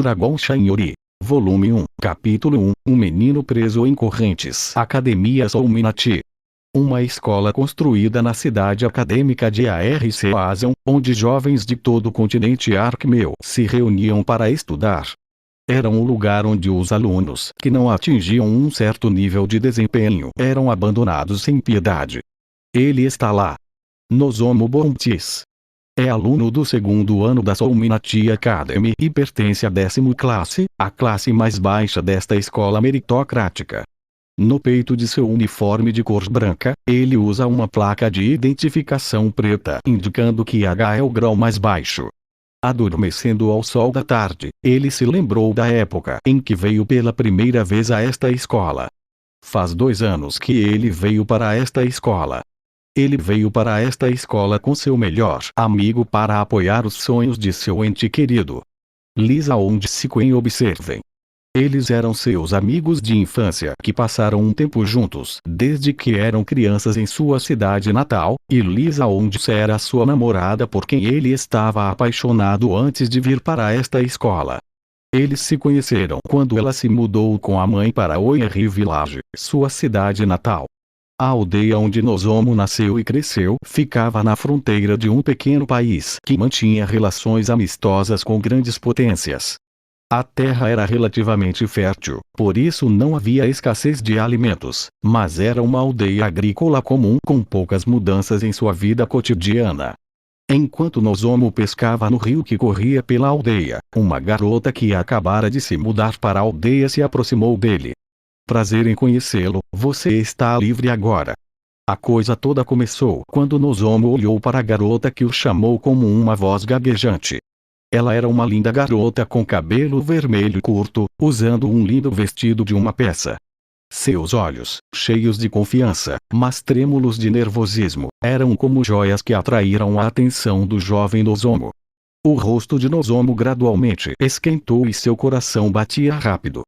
Dragon Shinori. Volume 1, Capítulo 1, Um menino preso em correntes. Academia Illuminati. Uma escola construída na cidade acadêmica de Arc Asian, onde jovens de todo o continente Arquimeu se reuniam para estudar. Era um lugar onde os alunos que não atingiam um certo nível de desempenho eram abandonados sem piedade. Ele está lá. Nozomu Bontis. É aluno do segundo ano da Illuminati Academy e pertence à 10ª classe, a classe mais baixa desta escola meritocrática. No peito de seu uniforme de cor branca, ele usa uma placa de identificação preta indicando que H é o grau mais baixo. Adormecendo ao sol da tarde, ele se lembrou da época em que veio pela primeira vez a esta escola. Faz 2 anos que ele veio para esta escola. Ele veio para esta escola com seu melhor amigo para apoiar os sonhos de seu ente querido. Lisa onde se observem. Eles eram seus amigos de infância que passaram um tempo juntos desde que eram crianças em sua cidade natal, e Lisa onde era sua namorada por quem ele estava apaixonado antes de vir para esta escola. Eles se conheceram quando ela se mudou com a mãe para Oiri Village, sua cidade natal. A aldeia onde Nozomu nasceu e cresceu ficava na fronteira de um pequeno país que mantinha relações amistosas com grandes potências. A terra era relativamente fértil, por isso não havia escassez de alimentos, mas era uma aldeia agrícola comum com poucas mudanças em sua vida cotidiana. Enquanto Nozomu pescava no rio que corria pela aldeia, uma garota que acabara de se mudar para a aldeia se aproximou dele. Prazer em conhecê-lo, você está livre agora. A coisa toda começou quando Nozomu olhou para a garota que o chamou como uma voz gaguejante. Ela era uma linda garota com cabelo vermelho curto, usando um lindo vestido de uma peça. Seus olhos, cheios de confiança, mas trêmulos de nervosismo, eram como joias que atraíram a atenção do jovem Nozomu. O rosto de Nozomu gradualmente esquentou e seu coração batia rápido.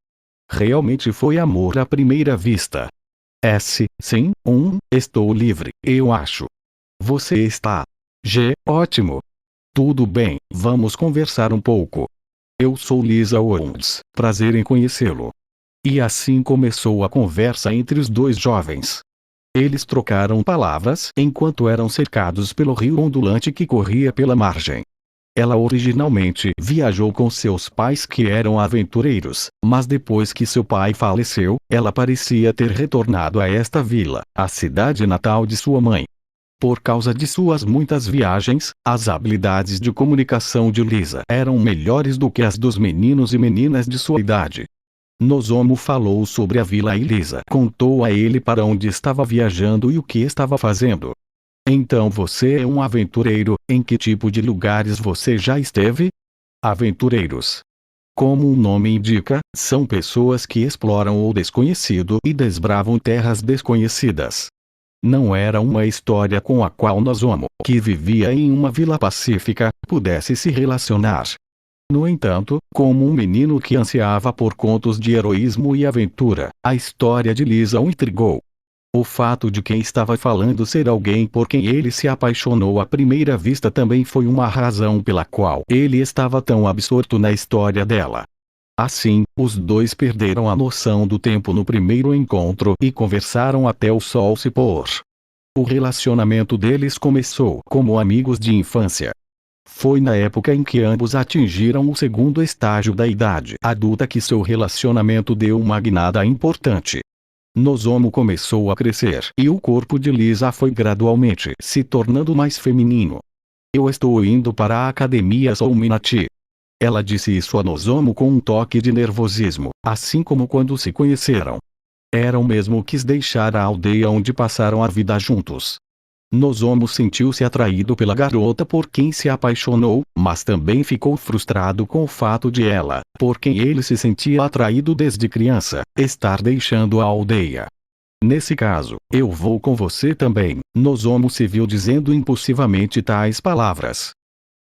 Realmente foi amor à primeira vista. Sim, estou livre, eu acho. Você está. Ótimo. Tudo bem, vamos conversar um pouco. Eu sou Lisa Owens, prazer em conhecê-lo. E assim começou a conversa entre os dois jovens. Eles trocaram palavras enquanto eram cercados pelo rio ondulante que corria pela margem. Ela originalmente viajou com seus pais que eram aventureiros, mas depois que seu pai faleceu, ela parecia ter retornado a esta vila, a cidade natal de sua mãe. Por causa de suas muitas viagens, as habilidades de comunicação de Lisa eram melhores do que as dos meninos e meninas de sua idade. Nozomu falou sobre a vila e Lisa contou a ele para onde estava viajando e o que estava fazendo. Então você é um aventureiro, em que tipo de lugares você já esteve? Aventureiros. Como o nome indica, são pessoas que exploram o desconhecido e desbravam terras desconhecidas. Não era uma história com a qual Nozomu, que vivia em uma vila pacífica, pudesse se relacionar. No entanto, como um menino que ansiava por contos de heroísmo e aventura, a história de Lisa o intrigou. O fato de quem estava falando ser alguém por quem ele se apaixonou à primeira vista também foi uma razão pela qual ele estava tão absorto na história dela. Assim, os dois perderam a noção do tempo no primeiro encontro e conversaram até o sol se pôr. O relacionamento deles começou como amigos de infância. Foi na época em que ambos atingiram o segundo estágio da idade adulta que seu relacionamento deu uma guinada importante. Nozomu começou a crescer e o corpo de Lisa foi gradualmente se tornando mais feminino. Eu estou indo para a Academia Illuminati. Ela disse isso a Nozomu com um toque de nervosismo, assim como quando se conheceram. Ela mesmo quis deixar a aldeia onde passaram a vida juntos. Nozomu sentiu-se atraído pela garota por quem se apaixonou, mas também ficou frustrado com o fato de ela, por quem ele se sentia atraído desde criança, estar deixando a aldeia. Nesse caso, eu vou com você também, Nozomu se viu dizendo impulsivamente tais palavras.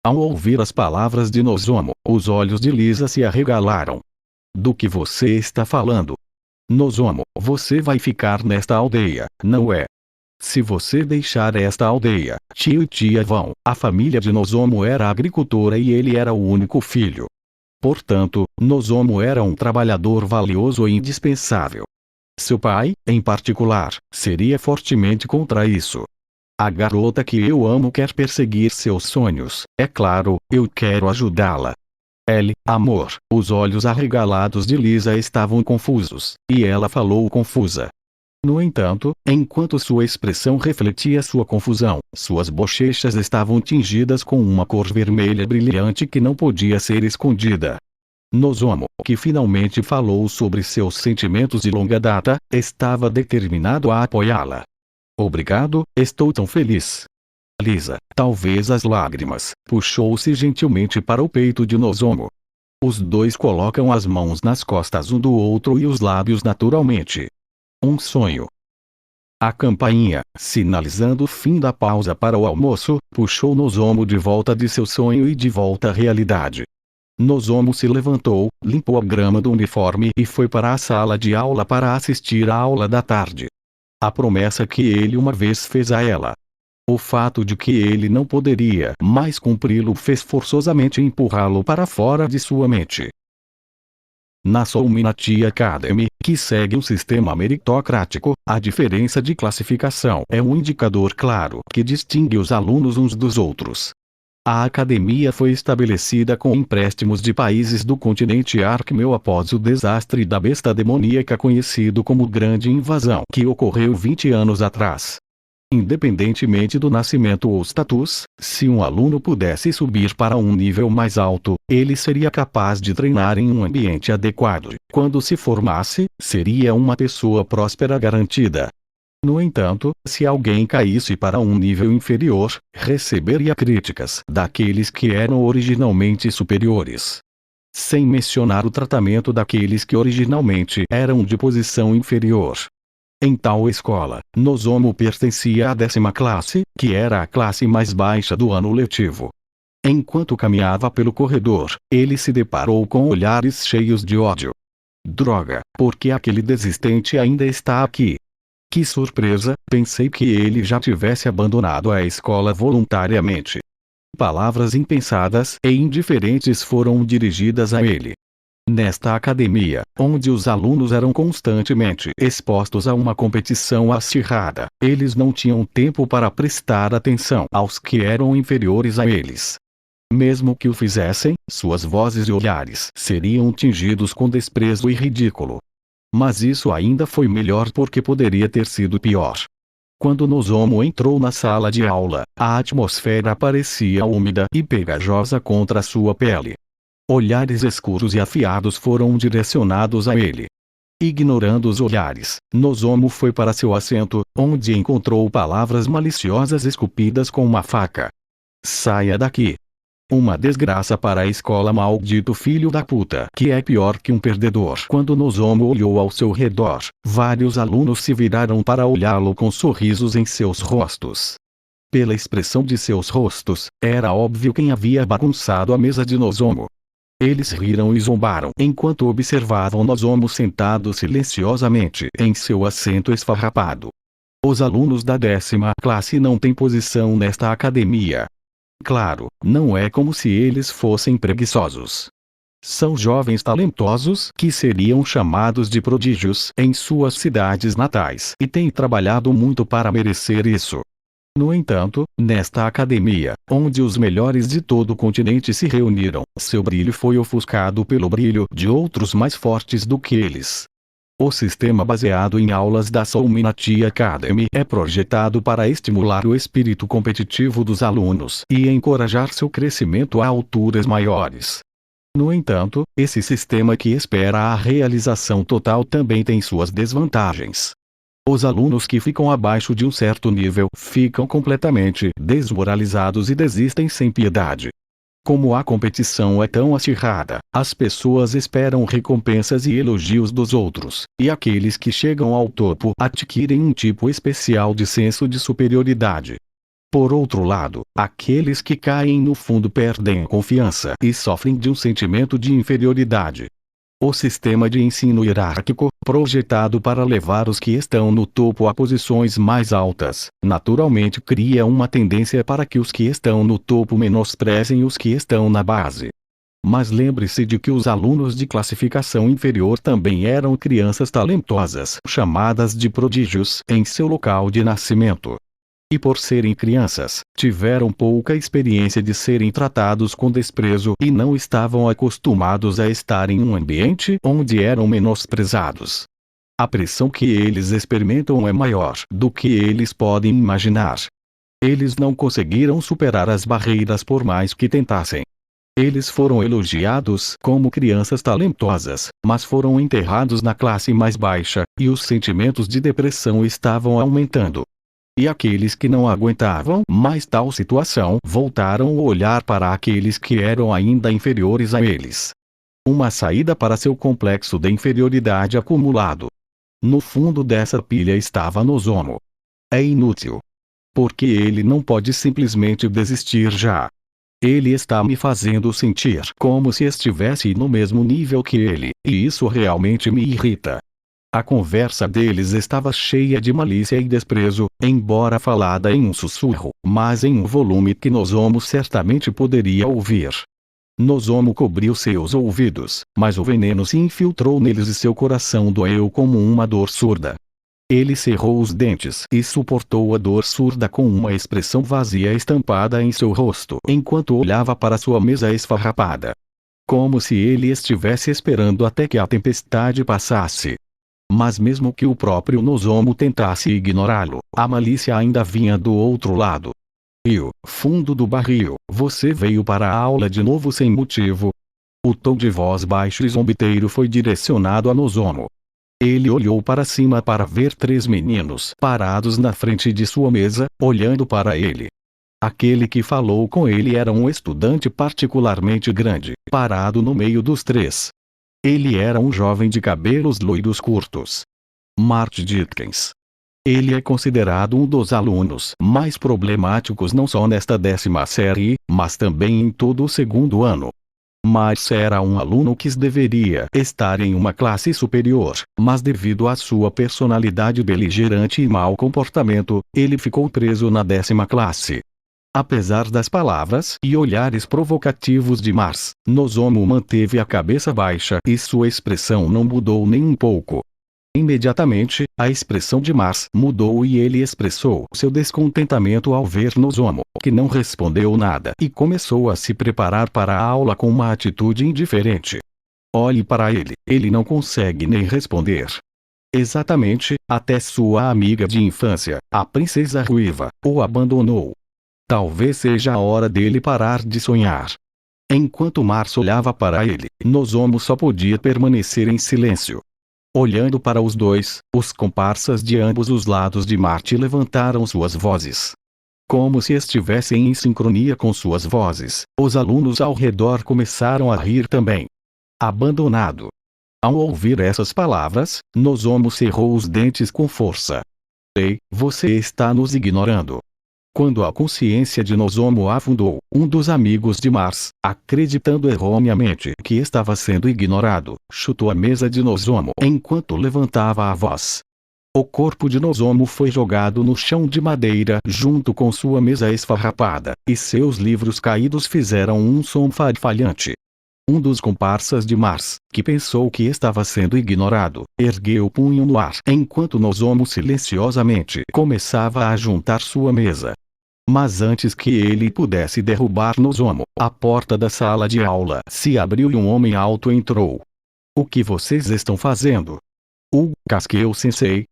Ao ouvir as palavras de Nozomu, os olhos de Lisa se arregalaram. Do que você está falando? Nozomu, você vai ficar nesta aldeia, não é? Se você deixar esta aldeia, tio e tia vão. A família de Nozomu era agricultora e ele era o único filho. Portanto, Nozomu era um trabalhador valioso e indispensável. Seu pai, em particular, seria fortemente contra isso. A garota que eu amo quer perseguir seus sonhos, é claro, eu quero ajudá-la. Amor. Os olhos arregalados de Lisa estavam confusos, e ela falou confusa. No entanto, enquanto sua expressão refletia sua confusão, suas bochechas estavam tingidas com uma cor vermelha brilhante que não podia ser escondida. Nozomu, que finalmente falou sobre seus sentimentos de longa data, estava determinado a apoiá-la. Obrigado, estou tão feliz. Lisa, talvez as lágrimas, puxou-se gentilmente para o peito de Nozomu. Os dois colocam as mãos nas costas um do outro e os lábios naturalmente. Um sonho. A campainha, sinalizando o fim da pausa para o almoço, puxou Nozomu de volta de seu sonho e de volta à realidade. Nozomu se levantou, limpou a grama do uniforme e foi para a sala de aula para assistir à aula da tarde. A promessa que ele uma vez fez a ela. O fato de que ele não poderia mais cumpri-lo fez forçosamente empurrá-lo para fora de sua mente. Na Soulminati Academy, que segue um sistema meritocrático, a diferença de classificação é um indicador claro que distingue os alunos uns dos outros. A academia foi estabelecida com empréstimos de países do continente Arquimeu após o desastre da besta demoníaca conhecido como Grande Invasão que ocorreu 20 anos atrás. Independentemente do nascimento ou status, se um aluno pudesse subir para um nível mais alto, ele seria capaz de treinar em um ambiente adequado. Quando se formasse, seria uma pessoa próspera garantida. No entanto, se alguém caísse para um nível inferior, receberia críticas daqueles que eram originalmente superiores. Sem mencionar o tratamento daqueles que originalmente eram de posição inferior. Em tal escola, Nozomu pertencia à 10ª classe, que era a classe mais baixa do ano letivo. Enquanto caminhava pelo corredor, ele se deparou com olhares cheios de ódio. Droga, por que aquele desistente ainda está aqui? Que surpresa, pensei que ele já tivesse abandonado a escola voluntariamente. Palavras impensadas e indiferentes foram dirigidas a ele. Nesta academia, onde os alunos eram constantemente expostos a uma competição acirrada, eles não tinham tempo para prestar atenção aos que eram inferiores a eles. Mesmo que o fizessem, suas vozes e olhares seriam tingidos com desprezo e ridículo. Mas isso ainda foi melhor porque poderia ter sido pior. Quando Nozomu entrou na sala de aula, a atmosfera parecia úmida e pegajosa contra sua pele. Olhares escuros e afiados foram direcionados a ele. Ignorando os olhares, Nozomu foi para seu assento, onde encontrou palavras maliciosas esculpidas com uma faca. Saia daqui. Uma desgraça para a escola, maldito filho da puta, que é pior que um perdedor. Quando Nozomu olhou ao seu redor, vários alunos se viraram para olhá-lo com sorrisos em seus rostos. Pela expressão de seus rostos, era óbvio quem havia bagunçado a mesa de Nozomu. Eles riram e zombaram enquanto observavam Nozomu sentado silenciosamente em seu assento esfarrapado. Os alunos da 10ª classe não têm posição nesta academia. Claro, não é como se eles fossem preguiçosos. São jovens talentosos que seriam chamados de prodígios em suas cidades natais e têm trabalhado muito para merecer isso. No entanto, nesta academia, onde os melhores de todo o continente se reuniram, seu brilho foi ofuscado pelo brilho de outros mais fortes do que eles. O sistema baseado em aulas da Soulminati Academy é projetado para estimular o espírito competitivo dos alunos e encorajar seu crescimento a alturas maiores. No entanto, esse sistema que espera a realização total também tem suas desvantagens. Os alunos que ficam abaixo de um certo nível ficam completamente desmoralizados e desistem sem piedade. Como a competição é tão acirrada, as pessoas esperam recompensas e elogios dos outros, e aqueles que chegam ao topo adquirem um tipo especial de senso de superioridade. Por outro lado, aqueles que caem no fundo perdem a confiança e sofrem de um sentimento de inferioridade. O sistema de ensino hierárquico, projetado para levar os que estão no topo a posições mais altas, naturalmente cria uma tendência para que os que estão no topo menosprezem os que estão na base. Mas lembre-se de que os alunos de classificação inferior também eram crianças talentosas, chamadas de prodígios, em seu local de nascimento. E por serem crianças, tiveram pouca experiência de serem tratados com desprezo e não estavam acostumados a estar em um ambiente onde eram menosprezados. A pressão que eles experimentam é maior do que eles podem imaginar. Eles não conseguiram superar as barreiras por mais que tentassem. Eles foram elogiados como crianças talentosas, mas foram enterrados na classe mais baixa, e os sentimentos de depressão estavam aumentando. E aqueles que não aguentavam mais tal situação voltaram o olhar para aqueles que eram ainda inferiores a eles. Uma saída para seu complexo de inferioridade acumulado. No fundo dessa pilha estava Nozomu. É inútil. Porque ele não pode simplesmente desistir já. Ele está me fazendo sentir como se estivesse no mesmo nível que ele, e isso realmente me irrita. A conversa deles estava cheia de malícia e desprezo, embora falada em um sussurro, mas em um volume que Nozomu certamente poderia ouvir. Nozomu cobriu seus ouvidos, mas o veneno se infiltrou neles e seu coração doeu como uma dor surda. Ele cerrou os dentes e suportou a dor surda com uma expressão vazia estampada em seu rosto enquanto olhava para sua mesa esfarrapada. Como se ele estivesse esperando até que a tempestade passasse. Mas mesmo que o próprio Nozomu tentasse ignorá-lo, a malícia ainda vinha do outro lado. "Rio, fundo do barril, você veio para a aula de novo sem motivo?" O tom de voz baixo e zombeteiro foi direcionado a Nozomu. Ele olhou para cima para ver 3 meninos parados na frente de sua mesa, olhando para ele. Aquele que falou com ele era um estudante particularmente grande, parado no meio dos 3. Ele era um jovem de cabelos loiros curtos. Mart Dickens. Ele é considerado um dos alunos mais problemáticos não só nesta 10ª série, mas também em todo o 2º ano. Mas era um aluno que deveria estar em uma classe superior, mas devido à sua personalidade beligerante e mau comportamento, ele ficou preso na 10ª classe. Apesar das palavras e olhares provocativos de Mars, Nozomu manteve a cabeça baixa e sua expressão não mudou nem um pouco. Imediatamente, a expressão de Mars mudou e ele expressou seu descontentamento ao ver Nozomu, que não respondeu nada e começou a se preparar para a aula com uma atitude indiferente. Olhe para ele, ele não consegue nem responder. Exatamente, até sua amiga de infância, a princesa ruiva, o abandonou. Talvez seja a hora dele parar de sonhar. Enquanto Mars olhava para ele, Nozomu só podia permanecer em silêncio. Olhando para os dois, os comparsas de ambos os lados de Marte levantaram suas vozes. Como se estivessem em sincronia com suas vozes, os alunos ao redor começaram a rir também. Abandonado. Ao ouvir essas palavras, Nozomu cerrou os dentes com força. Ei, você está nos ignorando. Quando a consciência de Nozomu afundou, um dos amigos de Mars, acreditando erroneamente que estava sendo ignorado, chutou a mesa de Nozomu enquanto levantava a voz. O corpo de Nozomu foi jogado no chão de madeira junto com sua mesa esfarrapada, e seus livros caídos fizeram um som farfalhante. Um dos comparsas de Mars, que pensou que estava sendo ignorado, ergueu o punho no ar enquanto Nozomu silenciosamente começava a juntar sua mesa. Mas antes que ele pudesse derrubar Nozomu, a porta da sala de aula se abriu e um homem alto entrou. O que vocês estão fazendo? Kaskeu-sensei,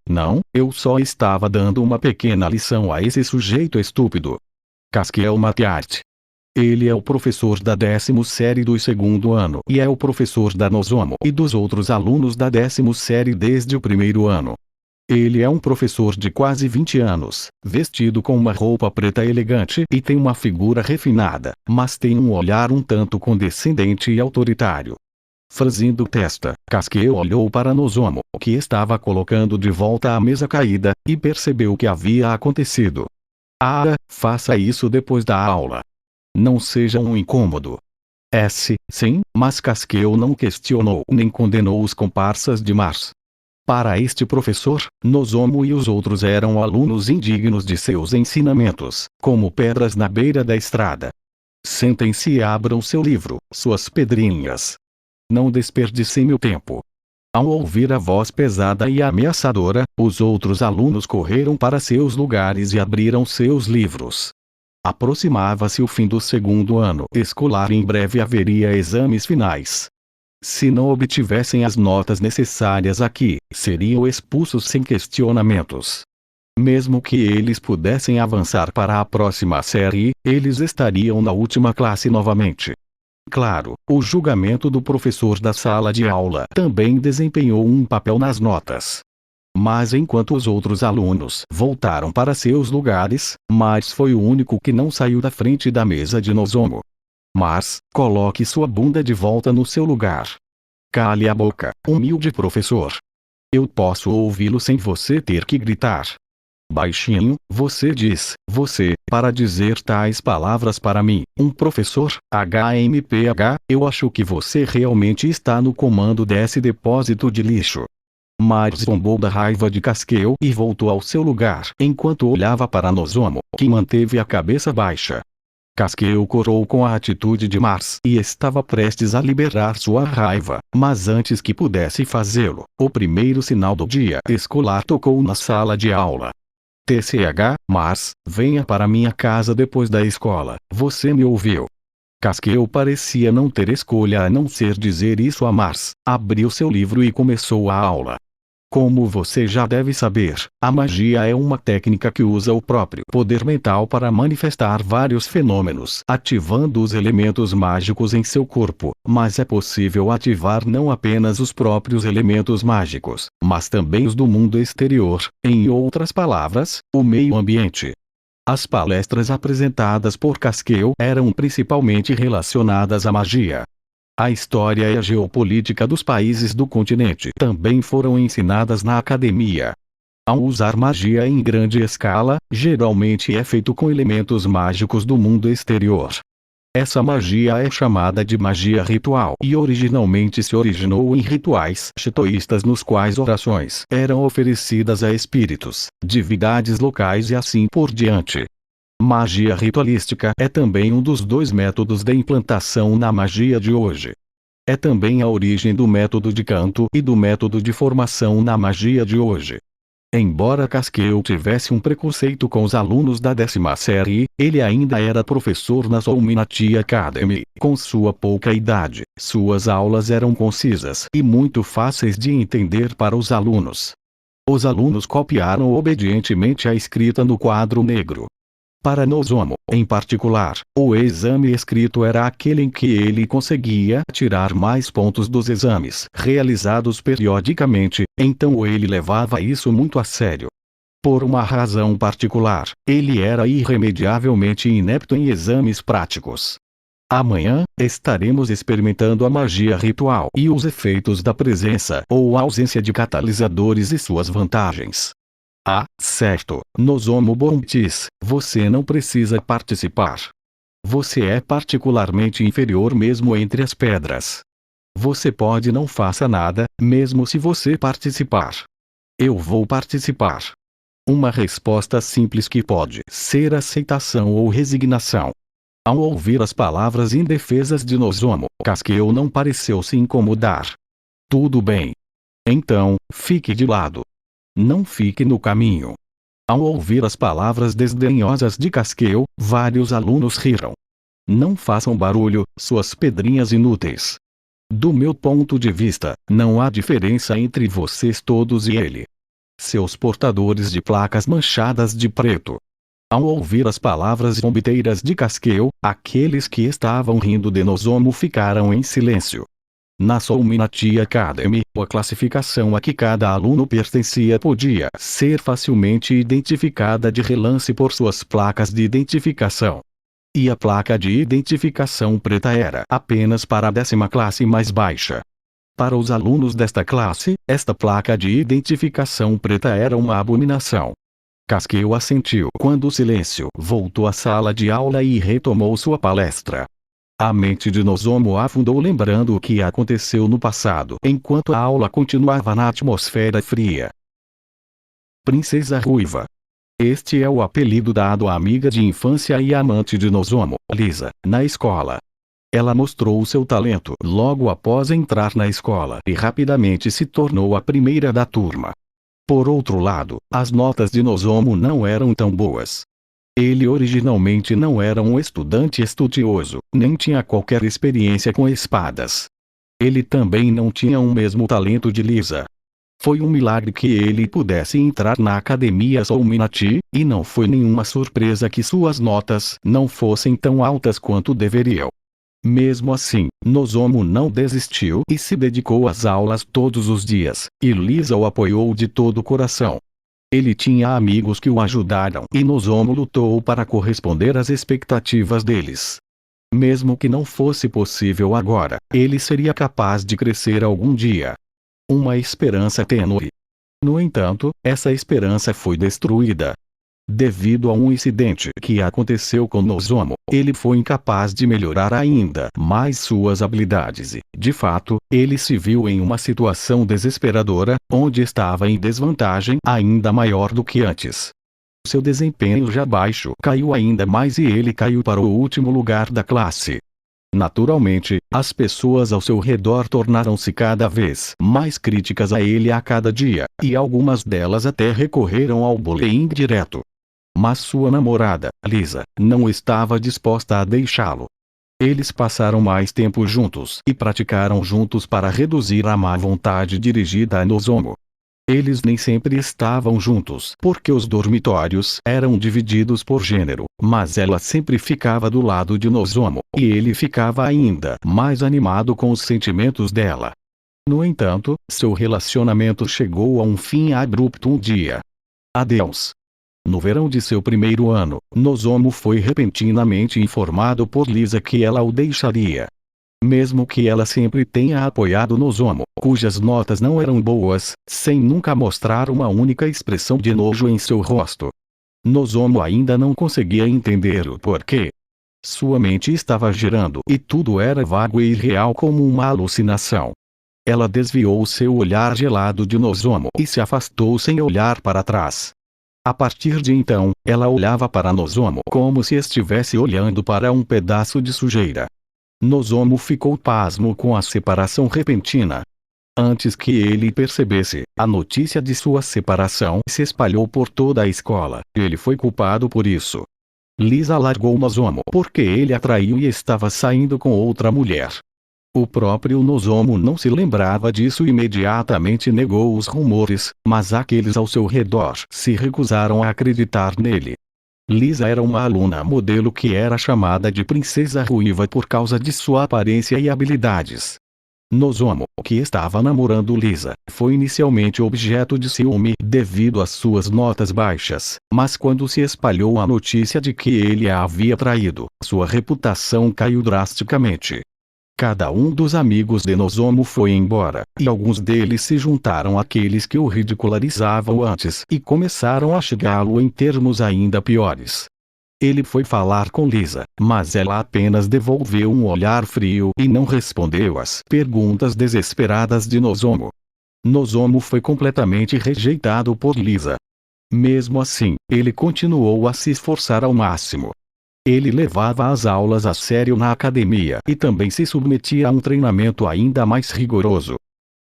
não, eu só estava dando uma pequena lição a esse sujeito estúpido. Kaskeu Matiart. Ele é o professor da 10ª série do 2º ano e é o professor da Nozomu e dos outros alunos da 10ª série desde o 1º ano. Ele é um professor de quase 20 anos, vestido com uma roupa preta elegante e tem uma figura refinada, mas tem um olhar um tanto condescendente e autoritário. Franzindo testa, Kaskeu olhou para Nozomu, que estava colocando de volta a mesa caída, e percebeu o que havia acontecido. Faça isso depois da aula. Não seja um incômodo. Sim, mas Kaskeu não questionou nem condenou os comparsas de Mars. Para este professor, Nozomu e os outros eram alunos indignos de seus ensinamentos, como pedras na beira da estrada. Sentem-se e abram seu livro, suas pedrinhas. Não desperdicem meu tempo. Ao ouvir a voz pesada e ameaçadora, os outros alunos correram para seus lugares e abriram seus livros. Aproximava-se o fim do segundo ano escolar e em breve haveria exames finais. Se não obtivessem as notas necessárias aqui, seriam expulsos sem questionamentos. Mesmo que eles pudessem avançar para a próxima série, eles estariam na última classe novamente. Claro, o julgamento do professor da sala de aula também desempenhou um papel nas notas. Mas enquanto os outros alunos voltaram para seus lugares, Mars foi o único que não saiu da frente da mesa de Nozomu. Mars, coloque sua bunda de volta no seu lugar. Cale a boca, humilde professor. Eu posso ouvi-lo sem você ter que gritar. Baixinho, você diz, para dizer tais palavras para mim, um professor, HMPH, eu acho que você realmente está no comando desse depósito de lixo. Mars zombou da raiva de Casqueu e voltou ao seu lugar enquanto olhava para Nozomu, que manteve a cabeça baixa. Casqueu corou com a atitude de Mars e estava prestes a liberar sua raiva, mas antes que pudesse fazê-lo, o primeiro sinal do dia escolar tocou na sala de aula. TCH, Mars, venha para minha casa depois da escola, você me ouviu? Casqueu parecia não ter escolha a não ser dizer isso a Mars, abriu seu livro e começou a aula. Como você já deve saber, a magia é uma técnica que usa o próprio poder mental para manifestar vários fenômenos, ativando os elementos mágicos em seu corpo, mas é possível ativar não apenas os próprios elementos mágicos, mas também os do mundo exterior, em outras palavras, o meio ambiente. As palestras apresentadas por Casqueu eram principalmente relacionadas à magia. A história e a geopolítica dos países do continente também foram ensinadas na academia. Ao usar magia em grande escala, geralmente é feito com elementos mágicos do mundo exterior. Essa magia é chamada de magia ritual e originalmente se originou em rituais shintoístas nos quais orações eram oferecidas a espíritos, divindades locais e assim por diante. Magia ritualística é também um dos dois métodos de implantação na magia de hoje. É também a origem do método de canto e do método de formação na magia de hoje. Embora Casqueu tivesse um preconceito com os alunos da 10ª série, ele ainda era professor na Illuminati Academy. Com sua pouca idade, suas aulas eram concisas e muito fáceis de entender para os alunos. Os alunos copiaram obedientemente a escrita no quadro negro. Para Nozomu, em particular, o exame escrito era aquele em que ele conseguia tirar mais pontos dos exames realizados periodicamente, então ele levava isso muito a sério. Por uma razão particular, ele era irremediavelmente inepto em exames práticos. Amanhã, estaremos experimentando a magia ritual e os efeitos da presença ou ausência de catalisadores e suas vantagens. Ah, certo, Nozomu Bontis, você não precisa participar. Você é particularmente inferior mesmo entre as pedras. Você pode não faça nada, mesmo se você participar. Eu vou participar. Uma resposta simples que pode ser aceitação ou resignação. Ao ouvir as palavras indefesas de Nozomu, Casqueu não pareceu se incomodar. Tudo bem. Então, fique de lado. Não fique no caminho. Ao ouvir as palavras desdenhosas de Casqueu, vários alunos riram. Não façam barulho, suas pedrinhas inúteis. Do meu ponto de vista, não há diferença entre vocês todos e ele. Seus portadores de placas manchadas de preto. Ao ouvir as palavras zombiteiras de Casqueu, aqueles que estavam rindo de Nozomu ficaram em silêncio. Na Illuminati Academy, a classificação a que cada aluno pertencia podia ser facilmente identificada de relance por suas placas de identificação. E a placa de identificação preta era apenas para a 10ª classe mais baixa. Para os alunos desta classe, esta placa de identificação preta era uma abominação. Casqueu assentiu quando o silêncio voltou à sala de aula e retomou sua palestra. A mente de Nozomu afundou lembrando o que aconteceu no passado enquanto a aula continuava na atmosfera fria. Princesa Ruiva. Este é o apelido dado à amiga de infância e amante de Nozomu, Lisa, na escola. Ela mostrou seu talento logo após entrar na escola e rapidamente se tornou a primeira da turma. Por outro lado, as notas de Nozomu não eram tão boas. Ele originalmente não era um estudante estudioso, nem tinha qualquer experiência com espadas. Ele também não tinha o mesmo talento de Lisa. Foi um milagre que ele pudesse entrar na Academia Illuminati, e não foi nenhuma surpresa que suas notas não fossem tão altas quanto deveriam. Mesmo assim, Nozomu não desistiu e se dedicou às aulas todos os dias, e Lisa o apoiou de todo o coração. Ele tinha amigos que o ajudaram e Nozomu lutou para corresponder às expectativas deles. Mesmo que não fosse possível agora, ele seria capaz de crescer algum dia. Uma esperança tênue. No entanto, essa esperança foi destruída. Devido a um incidente que aconteceu com Nozomu, ele foi incapaz de melhorar ainda mais suas habilidades e, de fato, ele se viu em uma situação desesperadora, onde estava em desvantagem ainda maior do que antes. Seu desempenho já baixo caiu ainda mais e ele caiu para o último lugar da classe. Naturalmente, as pessoas ao seu redor tornaram-se cada vez mais críticas a ele a cada dia, e algumas delas até recorreram ao bullying direto. Mas sua namorada, Lisa, não estava disposta a deixá-lo. Eles passaram mais tempo juntos e praticaram juntos para reduzir a má vontade dirigida a Nozomu. Eles nem sempre estavam juntos porque os dormitórios eram divididos por gênero, mas ela sempre ficava do lado de Nozomu, e ele ficava ainda mais animado com os sentimentos dela. No entanto, seu relacionamento chegou a um fim abrupto um dia. Adeus. No verão de seu primeiro ano, Nozomu foi repentinamente informado por Lisa que ela o deixaria. Mesmo que ela sempre tenha apoiado Nozomu, cujas notas não eram boas, sem nunca mostrar uma única expressão de nojo em seu rosto. Nozomu ainda não conseguia entender o porquê. Sua mente estava girando e tudo era vago e irreal como uma alucinação. Ela desviou seu olhar gelado de Nozomu e se afastou sem olhar para trás. A partir de então, ela olhava para Nozomu como se estivesse olhando para um pedaço de sujeira. Nozomu ficou pasmo com a separação repentina. Antes que ele percebesse, a notícia de sua separação se espalhou por toda a escola. Ele foi culpado por isso. Lisa largou Nozomu porque ele a traiu e estava saindo com outra mulher. O próprio Nozomu não se lembrava disso e imediatamente negou os rumores, mas aqueles ao seu redor se recusaram a acreditar nele. Lisa era uma aluna modelo que era chamada de Princesa Ruiva por causa de sua aparência e habilidades. Nozomu, que estava namorando Lisa, foi inicialmente objeto de ciúme devido às suas notas baixas, mas quando se espalhou a notícia de que ele a havia traído, sua reputação caiu drasticamente. Cada um dos amigos de Nozomu foi embora, e alguns deles se juntaram àqueles que o ridicularizavam antes e começaram a xingá-lo em termos ainda piores. Ele foi falar com Lisa, mas ela apenas devolveu um olhar frio e não respondeu às perguntas desesperadas de Nozomu. Nozomu foi completamente rejeitado por Lisa. Mesmo assim, ele continuou a se esforçar ao máximo. Ele levava as aulas a sério na academia e também se submetia a um treinamento ainda mais rigoroso.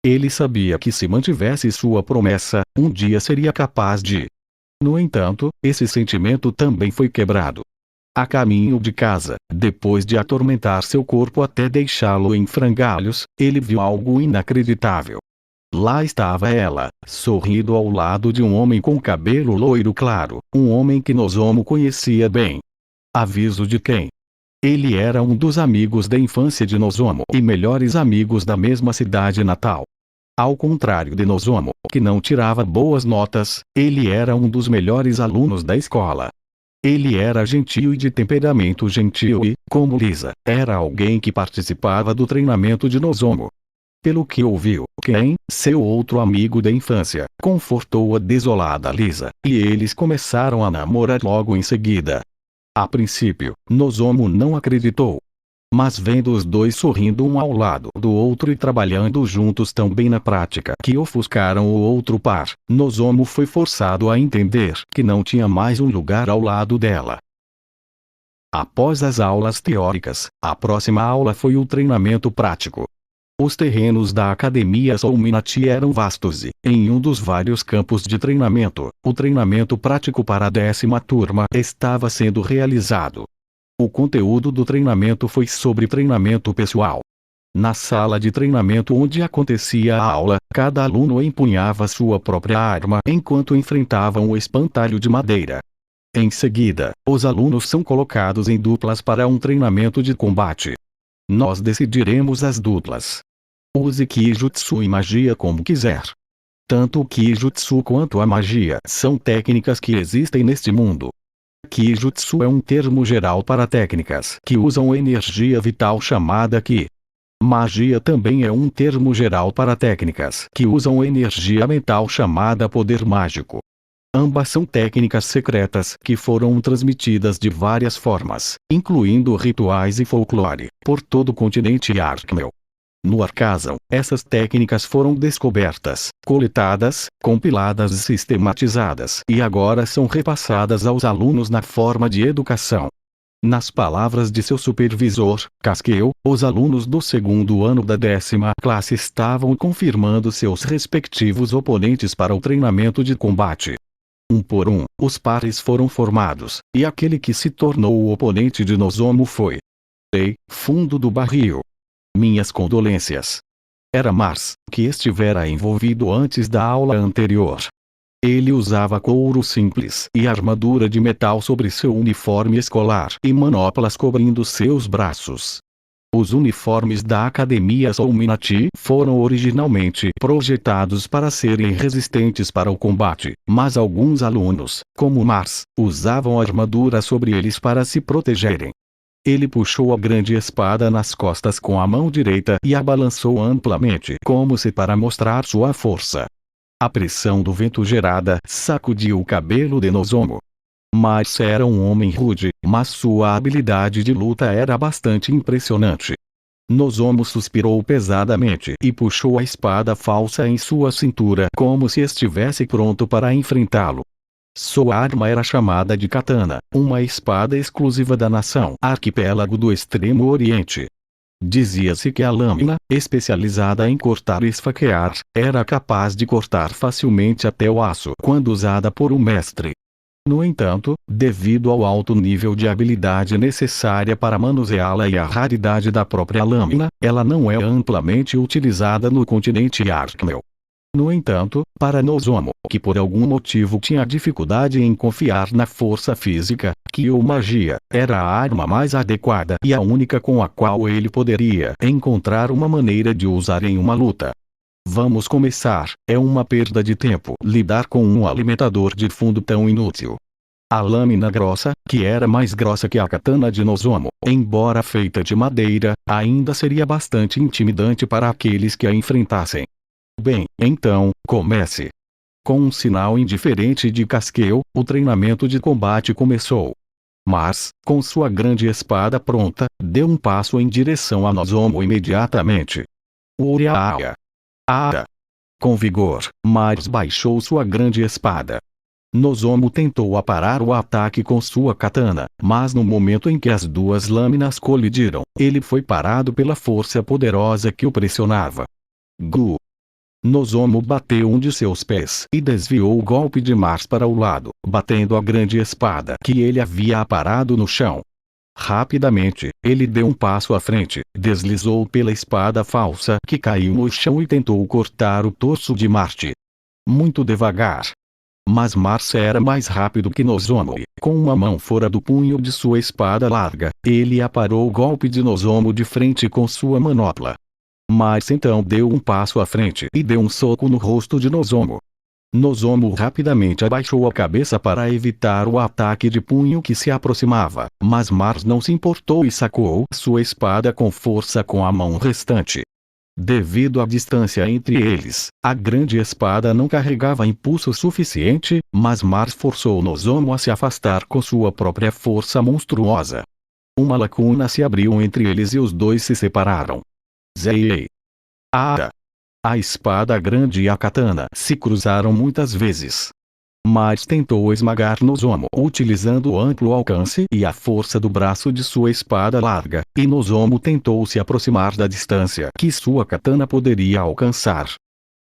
Ele sabia que se mantivesse sua promessa, um dia seria capaz de. No entanto, esse sentimento também foi quebrado. A caminho de casa, depois de atormentar seu corpo até deixá-lo em frangalhos, ele viu algo inacreditável. Lá estava ela, sorrindo ao lado de um homem com cabelo loiro claro, um homem que Nozomu conhecia bem. Aviso de quem? Ele era um dos amigos da infância de Nozomu e melhores amigos da mesma cidade natal. Ao contrário de Nozomu, que não tirava boas notas, ele era um dos melhores alunos da escola. Ele era gentil e de temperamento gentil e, como Lisa, era alguém que participava do treinamento de Nozomu. Pelo que ouviu, Ken, seu outro amigo da infância, confortou a desolada Lisa, e eles começaram a namorar logo em seguida. A princípio, Nozomu não acreditou. Mas vendo os dois sorrindo um ao lado do outro e trabalhando juntos tão bem na prática que ofuscaram o outro par, Nozomu foi forçado a entender que não tinha mais um lugar ao lado dela. Após as aulas teóricas, a próxima aula foi o treinamento prático. Os terrenos da Academia Souminati eram vastos e, em um dos vários campos de treinamento, o treinamento prático para a 10ª turma estava sendo realizado. O conteúdo do treinamento foi sobre treinamento pessoal. Na sala de treinamento onde acontecia a aula, cada aluno empunhava sua própria arma enquanto enfrentavam o espantalho de madeira. Em seguida, os alunos são colocados em duplas para um treinamento de combate. Nós decidiremos as duplas. Use Kijutsu e magia como quiser. Tanto o Kijutsu quanto a magia são técnicas que existem neste mundo. Kijutsu é um termo geral para técnicas que usam energia vital chamada Ki. Magia também é um termo geral para técnicas que usam energia mental chamada poder mágico. Ambas são técnicas secretas que foram transmitidas de várias formas, incluindo rituais e folclore, por todo o continente Arkmel. No Arcazon, essas técnicas foram descobertas, coletadas, compiladas e sistematizadas e agora são repassadas aos alunos na forma de educação. Nas palavras de seu supervisor, Kaskeu, os alunos do segundo ano da 10ª classe estavam confirmando seus respectivos oponentes para o treinamento de combate. Um por um, os pares foram formados, e aquele que se tornou o oponente de Nozomu foi Ei, fundo do barril. Minhas condolências. Era Mars, que estivera envolvido antes da aula anterior. Ele usava couro simples e armadura de metal sobre seu uniforme escolar e manoplas cobrindo seus braços. Os uniformes da Academia Souminati foram originalmente projetados para serem resistentes para o combate, mas alguns alunos, como Mars, usavam armadura sobre eles para se protegerem. Ele puxou a grande espada nas costas com a mão direita e a balançou amplamente como se para mostrar sua força. A pressão do vento gerada sacudiu o cabelo de Nozomu. Mars era um homem rude, mas sua habilidade de luta era bastante impressionante. Nozomu suspirou pesadamente e puxou a espada falsa em sua cintura como se estivesse pronto para enfrentá-lo. Sua arma era chamada de katana, uma espada exclusiva da nação Arquipélago do Extremo Oriente. Dizia-se que a lâmina, especializada em cortar e esfaquear, era capaz de cortar facilmente até o aço quando usada por um mestre. No entanto, devido ao alto nível de habilidade necessária para manuseá-la e a raridade da própria lâmina, ela não é amplamente utilizada no continente Arkmel. No entanto, para Nozomu, que por algum motivo tinha dificuldade em confiar na força física, que ou magia, era a arma mais adequada e a única com a qual ele poderia encontrar uma maneira de usar em uma luta. Vamos começar, é uma perda de tempo lidar com um alimentador de fundo tão inútil. A lâmina grossa, que era mais grossa que a katana de Nozomu, embora feita de madeira, ainda seria bastante intimidante para aqueles que a enfrentassem. Bem, então, comece. Com um sinal indiferente de Kaskeu, o treinamento de combate começou. Mas, com sua grande espada pronta, deu um passo em direção a Nozomu imediatamente. Uriaia! Ah! Com vigor, Mars baixou sua grande espada. Nozomu tentou aparar o ataque com sua katana, mas no momento em que as duas lâminas colidiram, ele foi parado pela força poderosa que o pressionava. Gu! Nozomu bateu um de seus pés e desviou o golpe de Mars para o lado, batendo a grande espada que ele havia aparado no chão. Rapidamente, ele deu um passo à frente, deslizou pela espada falsa que caiu no chão e tentou cortar o torso de Marte. Muito devagar. Mas Mars era mais rápido que Nozomu e, com uma mão fora do punho de sua espada larga, ele aparou o golpe de Nozomu de frente com sua manopla. Mars então deu um passo à frente e deu um soco no rosto de Nozomu. Nozomu rapidamente abaixou a cabeça para evitar o ataque de punho que se aproximava, mas Mars não se importou e sacou sua espada com força com a mão restante. Devido à distância entre eles, a grande espada não carregava impulso suficiente, mas Mars forçou Nozomu a se afastar com sua própria força monstruosa. Uma lacuna se abriu entre eles e os dois se separaram. Zei. A espada grande e a katana se cruzaram muitas vezes. Mas tentou esmagar Nozomu utilizando o amplo alcance e a força do braço de sua espada larga, e Nozomu tentou se aproximar da distância que sua katana poderia alcançar.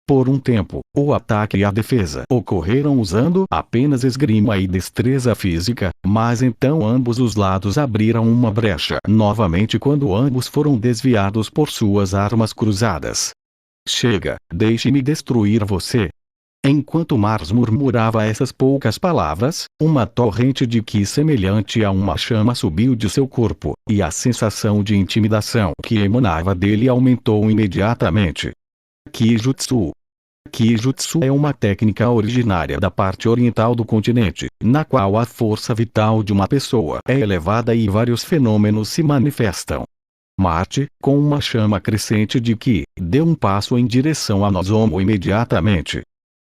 Por um tempo, o ataque e a defesa ocorreram usando apenas esgrima e destreza física, mas então ambos os lados abriram uma brecha novamente quando ambos foram desviados por suas armas cruzadas. Chega, deixe-me destruir você. Enquanto Mars murmurava essas poucas palavras, uma torrente de ki semelhante a uma chama subiu de seu corpo, e a sensação de intimidação que emanava dele aumentou imediatamente. Kijutsu. Kijutsu é uma técnica originária da parte oriental do continente, na qual a força vital de uma pessoa é elevada e vários fenômenos se manifestam. Marte, com uma chama crescente de ki, deu um passo em direção a Nozomu imediatamente.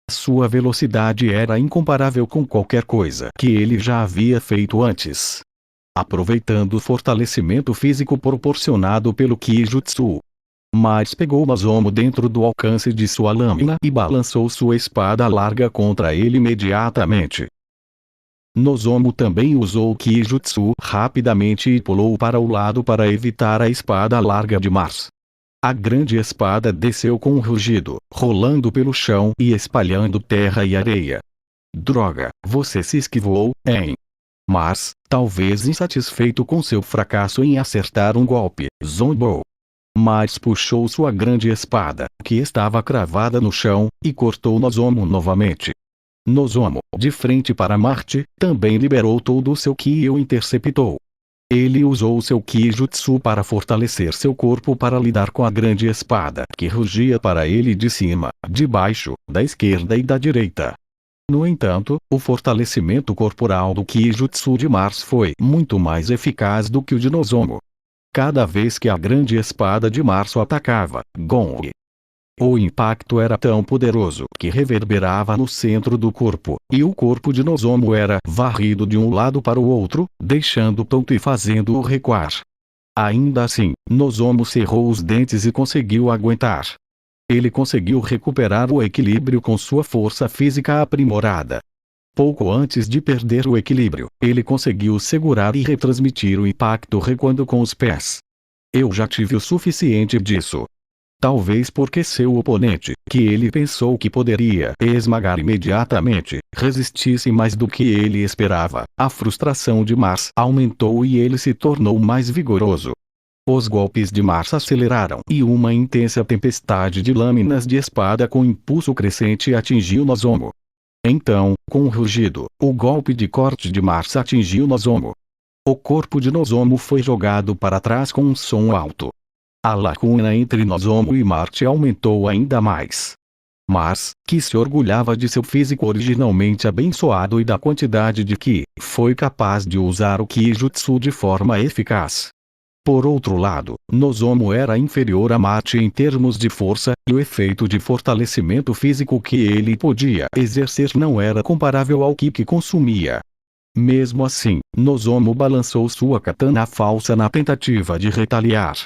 Sua velocidade era incomparável com qualquer coisa que ele já havia feito antes. Aproveitando o fortalecimento físico proporcionado pelo Kijutsu, mas pegou Nozomu dentro do alcance de sua lâmina e balançou sua espada larga contra ele imediatamente. Nozomu também usou o Kijutsu rapidamente e pulou para o lado para evitar a espada larga de Mars. A grande espada desceu com um rugido, rolando pelo chão e espalhando terra e areia. Droga, você se esquivou, hein? Mars, talvez insatisfeito com seu fracasso em acertar um golpe, zombou. Mas puxou sua grande espada, que estava cravada no chão, e cortou Nozomu novamente. Nozomu, de frente para Marte, também liberou todo o seu ki e o interceptou. Ele usou seu Kijutsu para fortalecer seu corpo para lidar com a grande espada que rugia para ele de cima, de baixo, da esquerda e da direita. No entanto, o fortalecimento corporal do Kijutsu de Mars foi muito mais eficaz do que o de Nozomu. Cada vez que a grande espada de Mars o atacava, gong! O impacto era tão poderoso que reverberava no centro do corpo, e o corpo de Nozomu era varrido de um lado para o outro, deixando tonto e fazendo-o recuar. Ainda assim, Nozomu cerrou os dentes e conseguiu aguentar. Ele conseguiu recuperar o equilíbrio com sua força física aprimorada. Pouco antes de perder o equilíbrio, ele conseguiu segurar e retransmitir o impacto recuando com os pés. Eu já tive o suficiente disso. Talvez porque seu oponente, que ele pensou que poderia esmagar imediatamente, resistisse mais do que ele esperava. A frustração de Mars aumentou e ele se tornou mais vigoroso. Os golpes de Mars aceleraram e uma intensa tempestade de lâminas de espada com impulso crescente atingiu Nozomu. Então, com um rugido, o golpe de corte de Mars atingiu Nozomu. O corpo de Nozomu foi jogado para trás com um som alto. A lacuna entre Nozomu e Marte aumentou ainda mais. Mars, que se orgulhava de seu físico originalmente abençoado e da quantidade de ki, foi capaz de usar o Kijutsu de forma eficaz. Por outro lado, Nozomu era inferior a Marte em termos de força, e o efeito de fortalecimento físico que ele podia exercer não era comparável ao ki que consumia. Mesmo assim, Nozomu balançou sua katana falsa na tentativa de retaliar.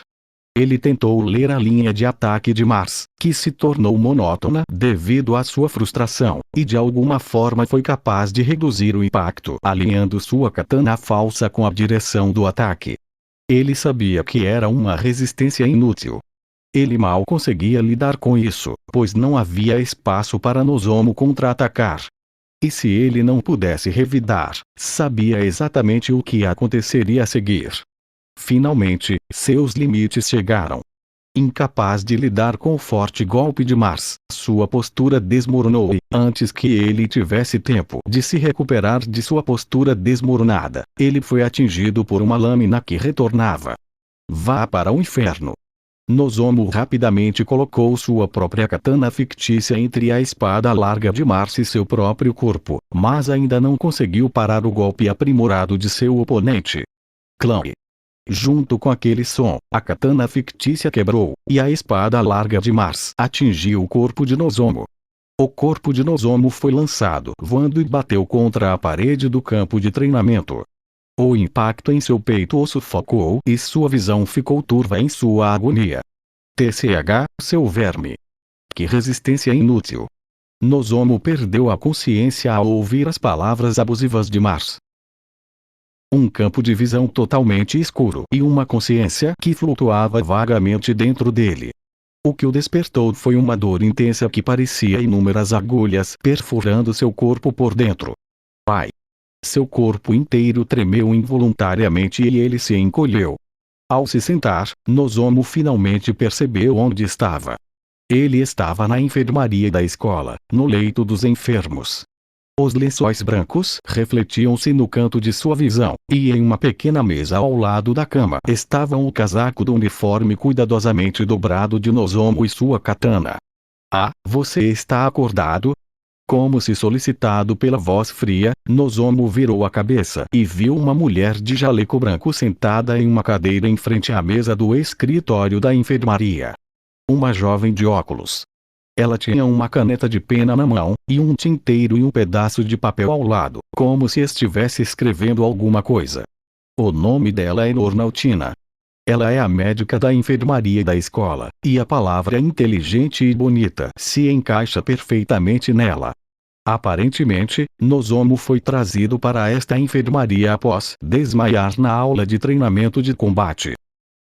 Ele tentou ler a linha de ataque de Mars, que se tornou monótona devido à sua frustração, e de alguma forma foi capaz de reduzir o impacto alinhando sua katana falsa com a direção do ataque. Ele sabia que era uma resistência inútil. Ele mal conseguia lidar com isso, pois não havia espaço para Nozomu contra-atacar. E se ele não pudesse revidar, sabia exatamente o que aconteceria a seguir. Finalmente, seus limites chegaram. Incapaz de lidar com o forte golpe de Mars, sua postura desmoronou e, antes que ele tivesse tempo de se recuperar de sua postura desmoronada, ele foi atingido por uma lâmina que retornava. Vá para o inferno! Nozomu rapidamente colocou sua própria katana fictícia entre a espada larga de Mars e seu próprio corpo, mas ainda não conseguiu parar o golpe aprimorado de seu oponente. Clang! Junto com aquele som, a katana fictícia quebrou, e a espada larga de Mars atingiu o corpo de Nozomu. O corpo de Nozomu foi lançado voando e bateu contra a parede do campo de treinamento. O impacto em seu peito o sufocou e sua visão ficou turva em sua agonia. TCH, seu verme. Que resistência inútil. Nozomu perdeu a consciência ao ouvir as palavras abusivas de Mars. Um campo de visão totalmente escuro e uma consciência que flutuava vagamente dentro dele. O que o despertou foi uma dor intensa que parecia inúmeras agulhas perfurando seu corpo por dentro. Ai! Seu corpo inteiro tremeu involuntariamente e ele se encolheu. Ao se sentar, Nozomu finalmente percebeu onde estava. Ele estava na enfermaria da escola, no leito dos enfermos. Os lençóis brancos refletiam-se no canto de sua visão, e em uma pequena mesa ao lado da cama estavam o casaco do uniforme cuidadosamente dobrado de Nozomu e sua katana. Ah, você está acordado? Como se solicitado pela voz fria, Nozomu virou a cabeça e viu uma mulher de jaleco branco sentada em uma cadeira em frente à mesa do escritório da enfermaria. Uma jovem de óculos. Ela tinha uma caneta de pena na mão, e um tinteiro e um pedaço de papel ao lado, como se estivesse escrevendo alguma coisa. O nome dela é Nornautina. Ela é a médica da enfermaria da escola, e a palavra inteligente e bonita se encaixa perfeitamente nela. Aparentemente, Nozomu foi trazido para esta enfermaria após desmaiar na aula de treinamento de combate.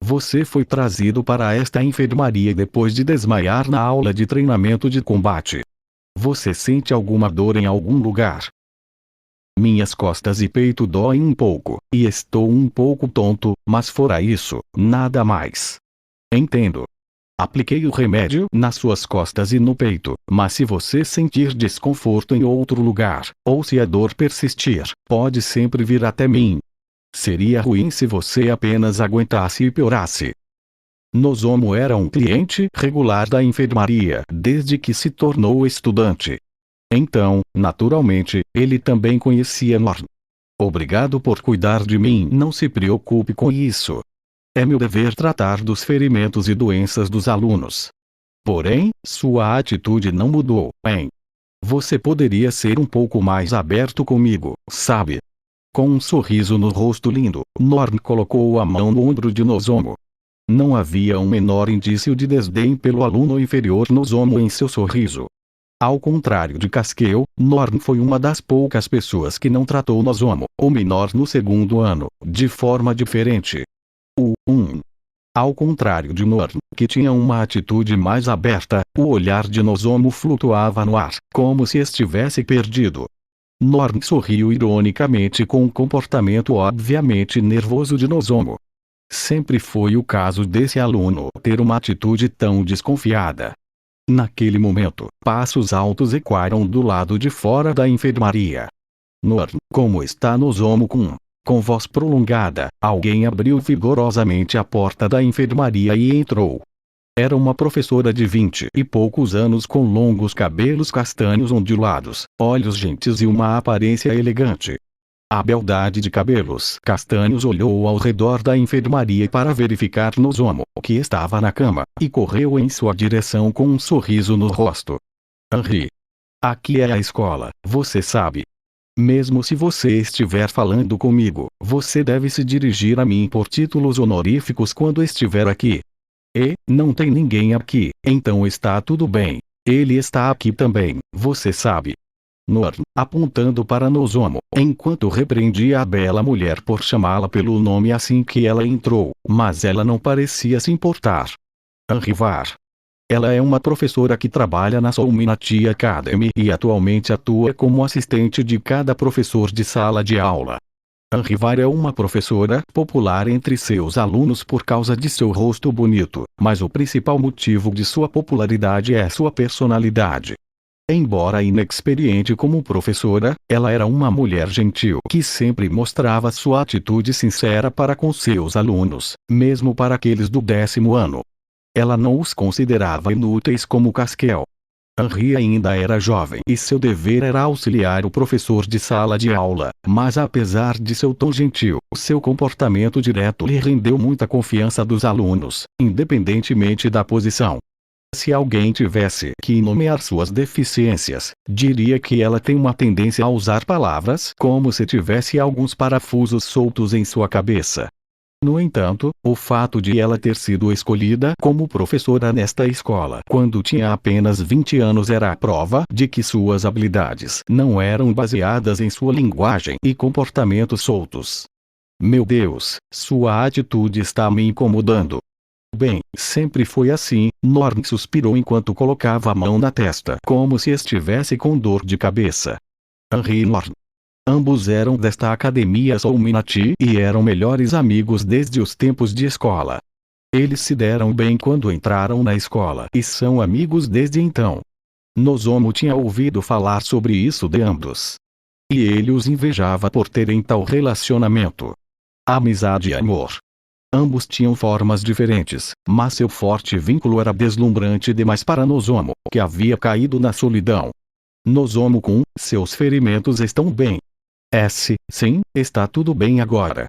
Você foi trazido para esta enfermaria depois de desmaiar na aula de treinamento de combate. Você sente alguma dor em algum lugar? Minhas costas e peito doem um pouco, e estou um pouco tonto, mas fora isso, nada mais. Entendo. Apliquei o remédio nas suas costas e no peito, mas se você sentir desconforto em outro lugar, ou se a dor persistir, pode sempre vir até mim. Seria ruim se você apenas aguentasse e piorasse. Nozomu era um cliente regular da enfermaria desde que se tornou estudante. Então, naturalmente, ele também conhecia Norn. Obrigado por cuidar de mim. Não se preocupe com isso. É meu dever tratar dos ferimentos e doenças dos alunos. Porém, sua atitude não mudou, hein? Você poderia ser um pouco mais aberto comigo, sabe? Com um sorriso no rosto lindo, Norn colocou a mão no ombro de Nozomu. Não havia um menor indício de desdém pelo aluno inferior Nozomu em seu sorriso. Ao contrário de Casqueu, Norn foi uma das poucas pessoas que não tratou Nozomu, o menor no segundo ano, de forma diferente. Ao contrário de Norn, que tinha uma atitude mais aberta, o olhar de Nozomu flutuava no ar, como se estivesse perdido. Norn sorriu ironicamente com o comportamento obviamente nervoso de Nozomu. Sempre foi o caso desse aluno ter uma atitude tão desconfiada. Naquele momento, passos altos ecoaram do lado de fora da enfermaria. Norn, como está Nozomu-kun? Com voz prolongada, alguém abriu vigorosamente a porta da enfermaria e entrou. Era uma professora de 20 e poucos anos com longos cabelos castanhos ondulados, olhos gentes e uma aparência elegante. A beldade de cabelos castanhos olhou ao redor da enfermaria para verificar Nozomu, que estava na cama, e correu em sua direção com um sorriso no rosto. Henri. Aqui é a escola, você sabe. Mesmo se você estiver falando comigo, você deve se dirigir a mim por títulos honoríficos quando estiver aqui. E, não tem ninguém aqui, então está tudo bem. Ele está aqui também, você sabe. Norn, apontando para Nozomu, enquanto repreendia a bela mulher por chamá-la pelo nome assim que ela entrou, mas ela não parecia se importar. Henrivar. Ela é uma professora que trabalha na Souminati Academy e atualmente atua como assistente de cada professor de sala de aula. Henrivar é uma professora popular entre seus alunos por causa de seu rosto bonito, mas o principal motivo de sua popularidade é sua personalidade. Embora inexperiente como professora, ela era uma mulher gentil que sempre mostrava sua atitude sincera para com seus alunos, mesmo para aqueles do 10º ano. Ela não os considerava inúteis como Casquel. Henri ainda era jovem e seu dever era auxiliar o professor de sala de aula, mas apesar de seu tom gentil, seu comportamento direto lhe rendeu muita confiança dos alunos, independentemente da posição. Se alguém tivesse que nomear suas deficiências, diria que ela tem uma tendência a usar palavras como se tivesse alguns parafusos soltos em sua cabeça. No entanto, o fato de ela ter sido escolhida como professora nesta escola quando tinha apenas 20 anos era a prova de que suas habilidades não eram baseadas em sua linguagem e comportamentos soltos. Meu Deus, sua atitude está me incomodando. Bem, sempre foi assim, Norn suspirou enquanto colocava a mão na testa como se estivesse com dor de cabeça. Henry e Norn. Ambos eram desta academia Illuminati e eram melhores amigos desde os tempos de escola. Eles se deram bem quando entraram na escola e são amigos desde então. Nozomu tinha ouvido falar sobre isso de ambos. E ele os invejava por terem tal relacionamento. Amizade e amor. Ambos tinham formas diferentes, mas seu forte vínculo era deslumbrante demais para Nozomu, que havia caído na solidão. Nozomu-kun, seus ferimentos estão bem. Sim, está tudo bem agora.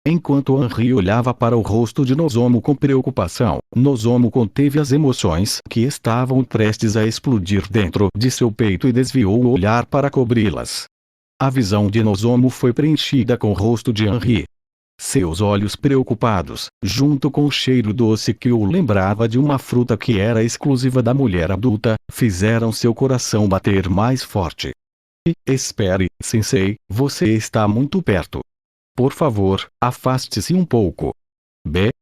Enquanto Henry olhava para o rosto de Nozomu com preocupação, Nozomu conteve as emoções que estavam prestes a explodir dentro de seu peito e desviou o olhar para cobri-las. A visão de Nozomu foi preenchida com o rosto de Henry. Seus olhos preocupados, junto com o cheiro doce que o lembrava de uma fruta que era exclusiva da mulher adulta, fizeram seu coração bater mais forte. Espere, sensei, você está muito perto. Por favor, afaste-se um pouco.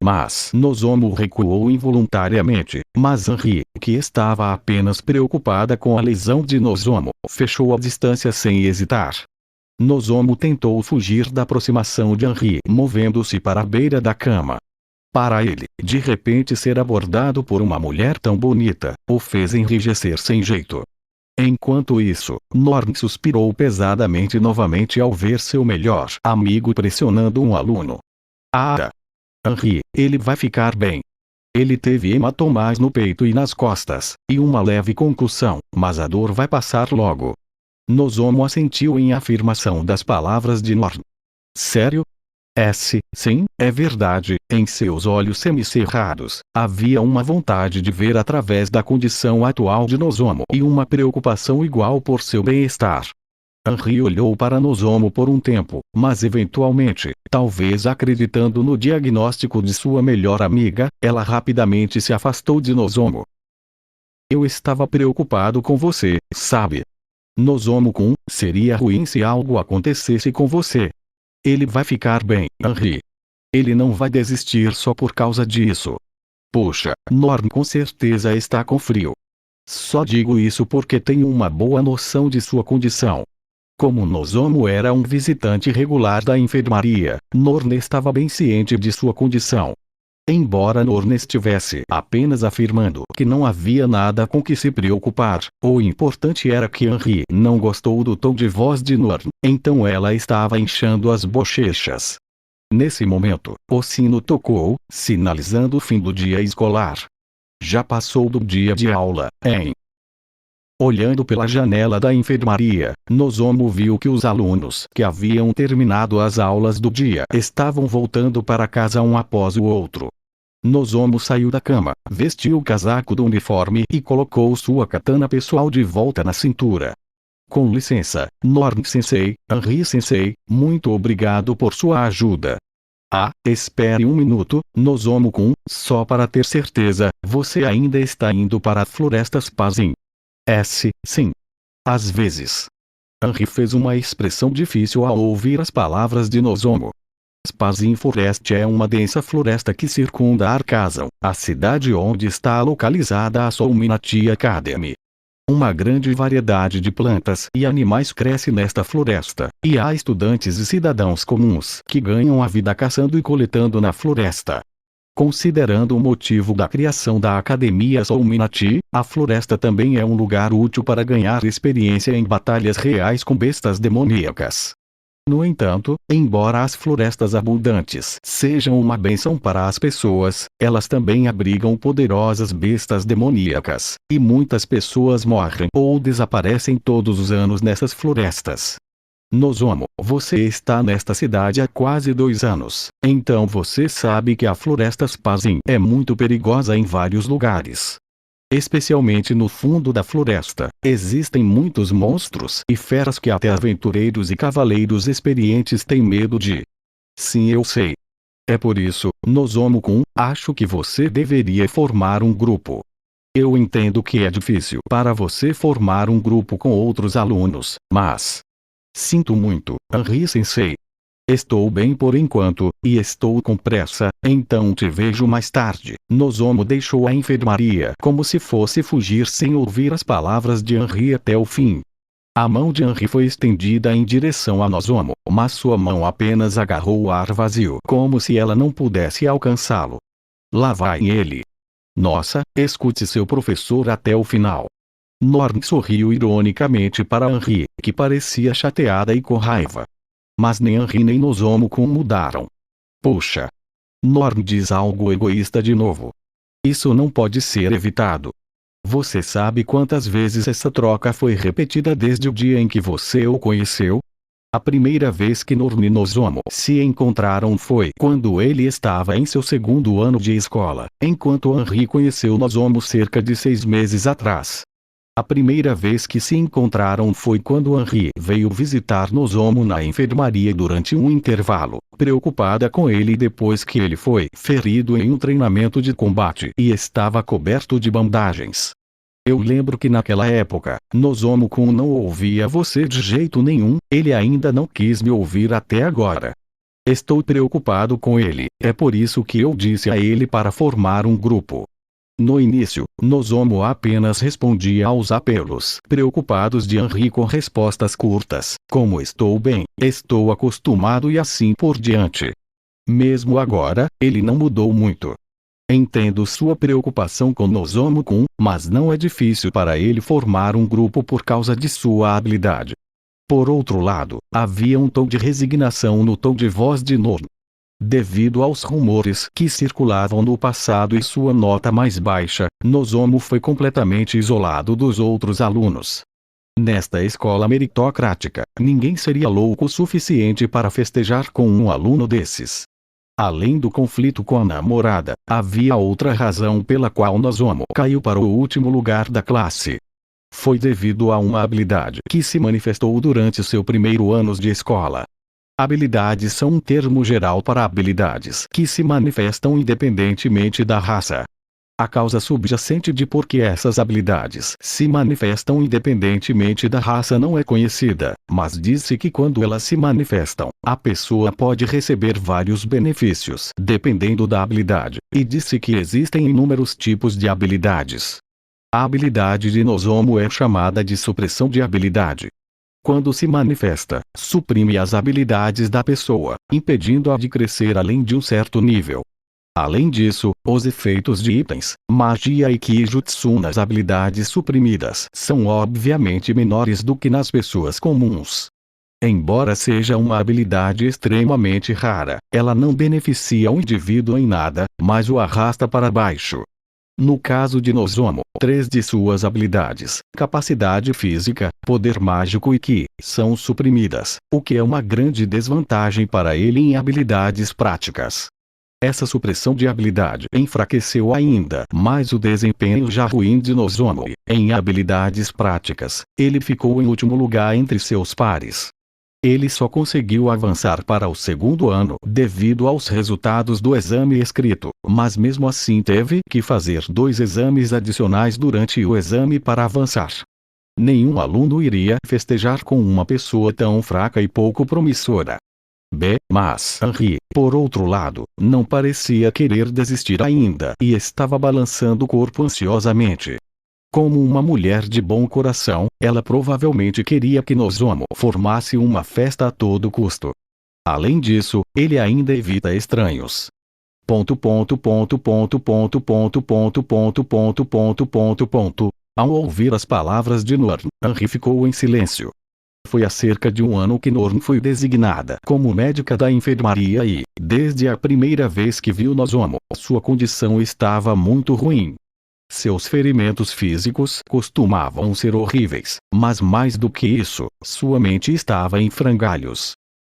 Mas Nozomu recuou involuntariamente, mas Henry, que estava apenas preocupada com a lesão de Nozomu, fechou a distância sem hesitar. Nozomu tentou fugir da aproximação de Henry, movendo-se para a beira da cama. Para ele, de repente ser abordado por uma mulher tão bonita, o fez enrijecer sem jeito. Enquanto isso, Norn suspirou pesadamente novamente ao ver seu melhor amigo pressionando um aluno. Henry, ele vai ficar bem. Ele teve hematomas no peito e nas costas, e uma leve concussão, mas a dor vai passar logo. Nozomu assentiu em afirmação das palavras de Norn. Sério? Sim, é verdade. Em seus olhos semicerrados, havia uma vontade de ver através da condição atual de Nozomu e uma preocupação igual por seu bem-estar. Henry olhou para Nozomu por um tempo, mas eventualmente, talvez acreditando no diagnóstico de sua melhor amiga, ela rapidamente se afastou de Nozomu. Eu estava preocupado com você, sabe? Nozomu-kun, seria ruim se algo acontecesse com você. Ele vai ficar bem, Henry. Ele não vai desistir só por causa disso. Poxa, Norn com certeza está com frio. Só digo isso porque tenho uma boa noção de sua condição. Como Nozomu era um visitante regular da enfermaria, Norn estava bem ciente de sua condição. Embora Norn estivesse apenas afirmando que não havia nada com que se preocupar, o importante era que Henry não gostou do tom de voz de Norn, então ela estava inchando as bochechas. Nesse momento, o sino tocou, sinalizando o fim do dia escolar. Já passou do dia de aula, hein? Olhando pela janela da enfermaria, Nozomu viu que os alunos que haviam terminado as aulas do dia estavam voltando para casa um após o outro. Nozomu saiu da cama, vestiu o casaco do uniforme e colocou sua katana pessoal de volta na cintura. Com licença, Norn-sensei, Henry-sensei, muito obrigado por sua ajuda. Espere um minuto, Nozomu-kun, só para ter certeza, você ainda está indo para as florestas Pazin? Sim. Às vezes. Henry fez uma expressão difícil ao ouvir as palavras de Nozomu. Pazin Forest é uma densa floresta que circunda Arcazon, a cidade onde está localizada a Illuminati Academy. Uma grande variedade de plantas e animais cresce nesta floresta, e há estudantes e cidadãos comuns que ganham a vida caçando e coletando na floresta. Considerando o motivo da criação da Academia Illuminati, a floresta também é um lugar útil para ganhar experiência em batalhas reais com bestas demoníacas. No entanto, embora as florestas abundantes sejam uma bênção para as pessoas, elas também abrigam poderosas bestas demoníacas, e muitas pessoas morrem ou desaparecem todos os anos nessas florestas. Nozomu, você está nesta cidade há quase 2 anos, então você sabe que a Florestas Pazin é muito perigosa em vários lugares. Especialmente no fundo da floresta, existem muitos monstros e feras que até aventureiros e cavaleiros experientes têm medo de. Sim, eu sei. É por isso, Nozomu-kun, acho que você deveria formar um grupo. Eu entendo que é difícil para você formar um grupo com outros alunos, mas... Sinto muito, Henri-sensei. Estou bem por enquanto, e estou com pressa, então te vejo mais tarde. Nozomu deixou a enfermaria como se fosse fugir sem ouvir as palavras de Henri até o fim. A mão de Henri foi estendida em direção a Nozomu, mas sua mão apenas agarrou o ar vazio como se ela não pudesse alcançá-lo. Lá vai ele. Nossa, escute seu professor até o final. Norn sorriu ironicamente para Henri, que parecia chateada e com raiva. Mas nem Henri nem Nozomu-kun mudaram. Puxa! Norn diz algo egoísta de novo. Isso não pode ser evitado. Você sabe quantas vezes essa troca foi repetida desde o dia em que você o conheceu? A primeira vez que Norn e Nozomu se encontraram foi quando ele estava em seu segundo ano de escola, enquanto Henri conheceu Nozomu cerca de 6 meses atrás. A primeira vez que se encontraram foi quando Henri veio visitar Nozomu na enfermaria durante um intervalo, preocupada com ele depois que ele foi ferido em um treinamento de combate e estava coberto de bandagens. Eu lembro que naquela época, Nozomu-kun não ouvia você de jeito nenhum, ele ainda não quis me ouvir até agora. Estou preocupado com ele, é por isso que eu disse a ele para formar um grupo. No início, Nozomu apenas respondia aos apelos preocupados de Henri com respostas curtas, como estou bem, estou acostumado e assim por diante. Mesmo agora, ele não mudou muito. Entendo sua preocupação com Nozomu-kun, mas não é difícil para ele formar um grupo por causa de sua habilidade. Por outro lado, havia um tom de resignação no tom de voz de Norn. Devido aos rumores que circulavam no passado e sua nota mais baixa, Nozomu foi completamente isolado dos outros alunos. Nesta escola meritocrática, ninguém seria louco o suficiente para festejar com um aluno desses. Além do conflito com a namorada, havia outra razão pela qual Nozomu caiu para o último lugar da classe. Foi devido a uma habilidade que se manifestou durante seu primeiro ano de escola. Habilidades são um termo geral para habilidades que se manifestam independentemente da raça. A causa subjacente de por que essas habilidades se manifestam independentemente da raça não é conhecida, mas diz-se que quando elas se manifestam, a pessoa pode receber vários benefícios dependendo da habilidade, e diz-se que existem inúmeros tipos de habilidades. A habilidade de Nozomu é chamada de supressão de habilidade. Quando se manifesta, suprime as habilidades da pessoa, impedindo-a de crescer além de um certo nível. Além disso, os efeitos de itens, magia e Kijutsu nas habilidades suprimidas são obviamente menores do que nas pessoas comuns. Embora seja uma habilidade extremamente rara, ela não beneficia o indivíduo em nada, mas o arrasta para baixo. No caso de Nozomu, 3 de suas habilidades, capacidade física, poder mágico e Ki, são suprimidas, o que é uma grande desvantagem para ele em habilidades práticas. Essa supressão de habilidade enfraqueceu ainda mais o desempenho já ruim de Nozomu. Em habilidades práticas, ele ficou em último lugar entre seus pares. Ele só conseguiu avançar para o segundo ano devido aos resultados do exame escrito, mas mesmo assim teve que fazer 2 exames adicionais durante o exame para avançar. Nenhum aluno iria festejar com uma pessoa tão fraca e pouco promissora. Mas Henri, por outro lado, não parecia querer desistir ainda e estava balançando o corpo ansiosamente. Como uma mulher de bom coração, ela provavelmente queria que Nozomu formasse uma festa a todo custo. Além disso, ele ainda evita estranhos. Ao ouvir as palavras de Norn, Henri ficou em silêncio. Foi há cerca de um ano que Norn foi designada como médica da enfermaria e, desde a primeira vez que viu Nozomu, sua condição estava muito ruim. Seus ferimentos físicos costumavam ser horríveis, mas mais do que isso, sua mente estava em frangalhos.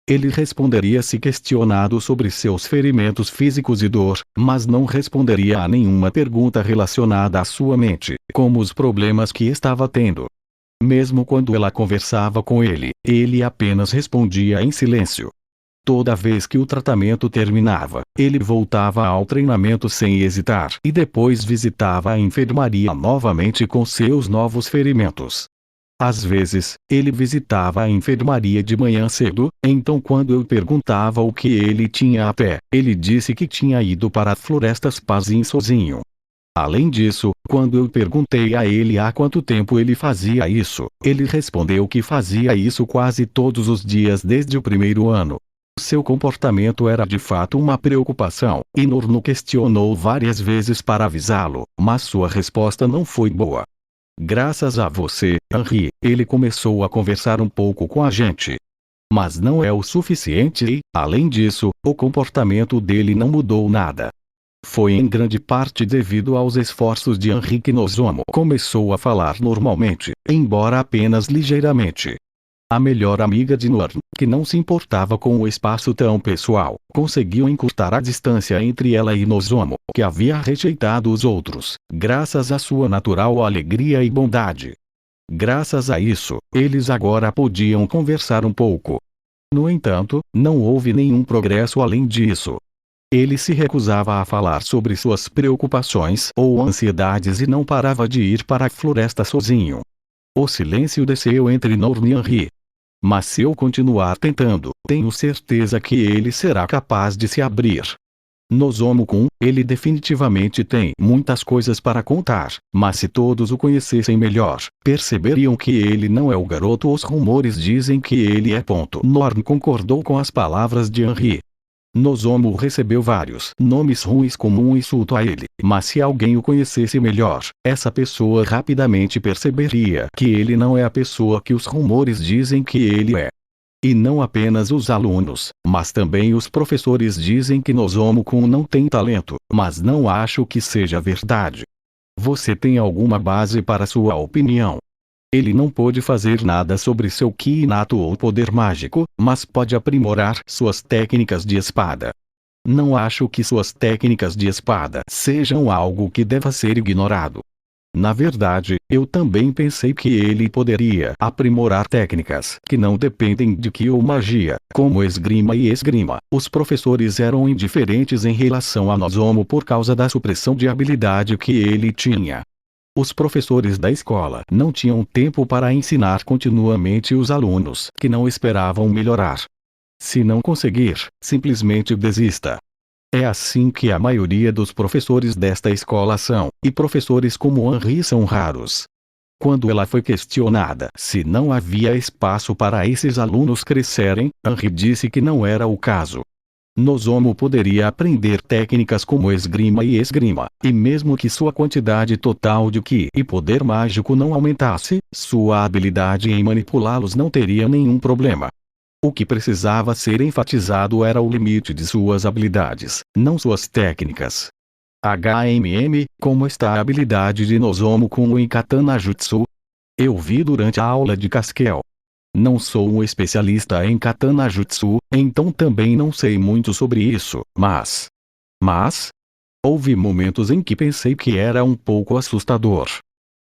Ele responderia se questionado sobre seus ferimentos físicos e dor, mas não responderia a nenhuma pergunta relacionada à sua mente, como os problemas que estava tendo. Mesmo quando ela conversava com ele, ele apenas respondia em silêncio. Toda vez que o tratamento terminava, ele voltava ao treinamento sem hesitar e depois visitava a enfermaria novamente com seus novos ferimentos. Às vezes, ele visitava a enfermaria de manhã cedo, então quando eu perguntava o que ele tinha a pé, ele disse que tinha ido para a Florestas Pazin sozinho. Além disso, quando eu perguntei a ele há quanto tempo ele fazia isso, ele respondeu que fazia isso quase todos os dias desde o primeiro ano. Seu comportamento era de fato uma preocupação, e Norno questionou várias vezes para avisá-lo, mas sua resposta não foi boa. Graças a você, Henri, ele começou a conversar um pouco com a gente. Mas não é o suficiente e, além disso, o comportamento dele não mudou nada. Foi em grande parte devido aos esforços de Henri que Nozomo começou a falar normalmente, embora apenas ligeiramente. A melhor amiga de Norn, que não se importava com o espaço tão pessoal, conseguiu encurtar a distância entre ela e Nozomo, que havia rejeitado os outros, graças à sua natural alegria e bondade. Graças a isso, eles agora podiam conversar um pouco. No entanto, não houve nenhum progresso além disso. Ele se recusava a falar sobre suas preocupações ou ansiedades e não parava de ir para a floresta sozinho. O silêncio desceu entre Norn e Henri. Mas se eu continuar tentando, tenho certeza que ele será capaz de se abrir. Nozomo-kun, ele definitivamente tem muitas coisas para contar, mas se todos o conhecessem melhor, perceberiam que ele não é o garoto. Os rumores dizem que ele é. Norn concordou com as palavras de Henri. Nozomo recebeu vários nomes ruins como um insulto a ele, mas se alguém o conhecesse melhor, essa pessoa rapidamente perceberia que ele não é a pessoa que os rumores dizem que ele é. E não apenas os alunos, mas também os professores dizem que Nozomo-kun não tem talento, mas não acho que seja verdade. Você tem alguma base para sua opinião? Ele não pôde fazer nada sobre seu ki inato ou poder mágico, mas pode aprimorar suas técnicas de espada. Não acho que suas técnicas de espada sejam algo que deva ser ignorado. Na verdade, eu também pensei que ele poderia aprimorar técnicas que não dependem de ki ou magia, como esgrima e esgrima. Os professores eram indiferentes em relação a Nozomo por causa da supressão de habilidade que ele tinha. Os professores da escola não tinham tempo para ensinar continuamente os alunos que não esperavam melhorar. Se não conseguir, simplesmente desista. É assim que a maioria dos professores desta escola são, e professores como Henri são raros. Quando ela foi questionada se não havia espaço para esses alunos crescerem, Henri disse que não era o caso. Nozomo poderia aprender técnicas como esgrima e esgrima, e mesmo que sua quantidade total de ki e poder mágico não aumentasse, sua habilidade em manipulá-los não teria nenhum problema. O que precisava ser enfatizado era o limite de suas habilidades, não suas técnicas. Como está a habilidade de Nozomo-kun em Katana Jutsu? Eu vi durante a aula de Casquel. Não sou um especialista em Katana Jutsu, então também não sei muito sobre isso, mas... houve momentos em que pensei que era um pouco assustador.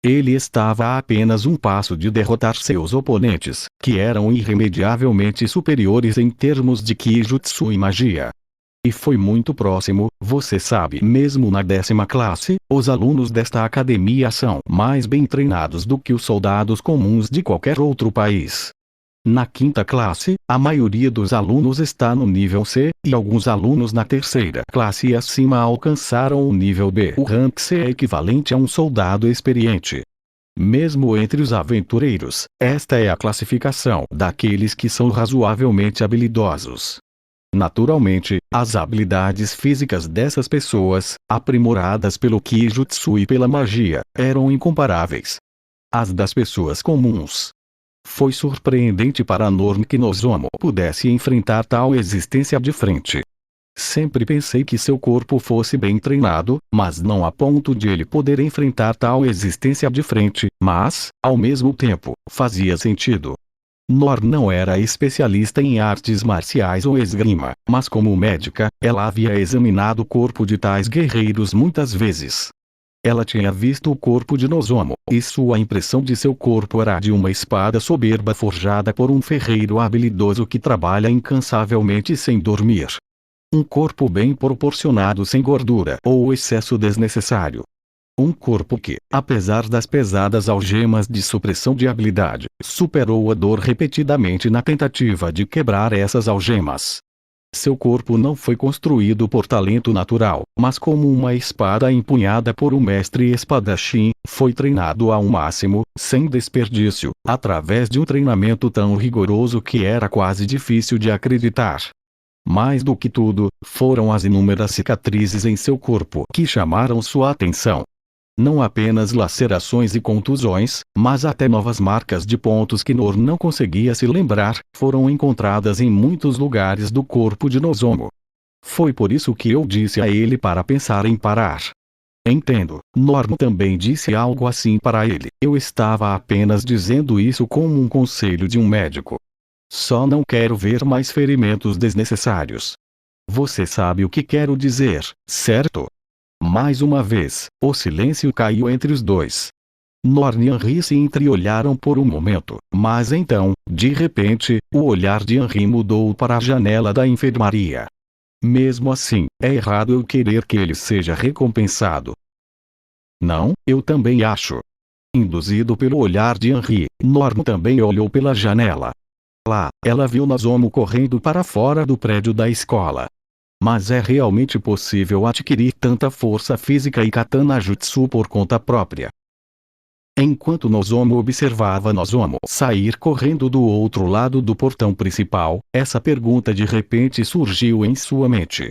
Ele estava a apenas um passo de derrotar seus oponentes, que eram irremediavelmente superiores em termos de ki jutsu e magia. E foi muito próximo, você sabe. Mesmo na 10ª classe, os alunos desta academia são mais bem treinados do que os soldados comuns de qualquer outro país. Na 5ª classe, a maioria dos alunos está no nível C, e alguns alunos na 3ª classe e acima alcançaram o nível B. O rank C é equivalente a um soldado experiente. Mesmo entre os aventureiros, esta é a classificação daqueles que são razoavelmente habilidosos. Naturalmente, as habilidades físicas dessas pessoas, aprimoradas pelo ki jutsu e pela magia, eram incomparáveis às das pessoas comuns. Foi surpreendente para Norn que Nozomo pudesse enfrentar tal existência de frente. Sempre pensei que seu corpo fosse bem treinado, mas não a ponto de ele poder enfrentar tal existência de frente, mas, ao mesmo tempo, fazia sentido. Nor não era especialista em artes marciais ou esgrima, mas como médica, ela havia examinado o corpo de tais guerreiros muitas vezes. Ela tinha visto o corpo de Nozomu, e sua impressão de seu corpo era de uma espada soberba forjada por um ferreiro habilidoso que trabalha incansavelmente sem dormir. Um corpo bem proporcionado sem gordura ou excesso desnecessário. Um corpo que, apesar das pesadas algemas de supressão de habilidade, superou a dor repetidamente na tentativa de quebrar essas algemas. Seu corpo não foi construído por talento natural, mas como uma espada empunhada por um mestre espadachim, foi treinado ao máximo, sem desperdício, através de um treinamento tão rigoroso que era quase difícil de acreditar. Mais do que tudo, foram as inúmeras cicatrizes em seu corpo que chamaram sua atenção. Não apenas lacerações e contusões, mas até novas marcas de pontos que Nor não conseguia se lembrar, foram encontradas em muitos lugares do corpo de Nozomu. Foi por isso que eu disse a ele para pensar em parar. Entendo, Nor também disse algo assim para ele. Eu estava apenas dizendo isso como um conselho de um médico. Só não quero ver mais ferimentos desnecessários. Você sabe o que quero dizer, certo? Mais uma vez, o silêncio caiu entre os dois. Nor e Henri se entreolharam por um momento, mas então, de repente, o olhar de Henri mudou para a janela da enfermaria. Mesmo assim, é errado eu querer que ele seja recompensado. Não, eu também acho. Induzido pelo olhar de Henri, Nor também olhou pela janela. Lá, ela viu Nozomu correndo para fora do prédio da escola. Mas é realmente possível adquirir tanta força física e katana jutsu por conta própria? Enquanto Nozomu observava Nozomu sair correndo do outro lado do portão principal, essa pergunta de repente surgiu em sua mente.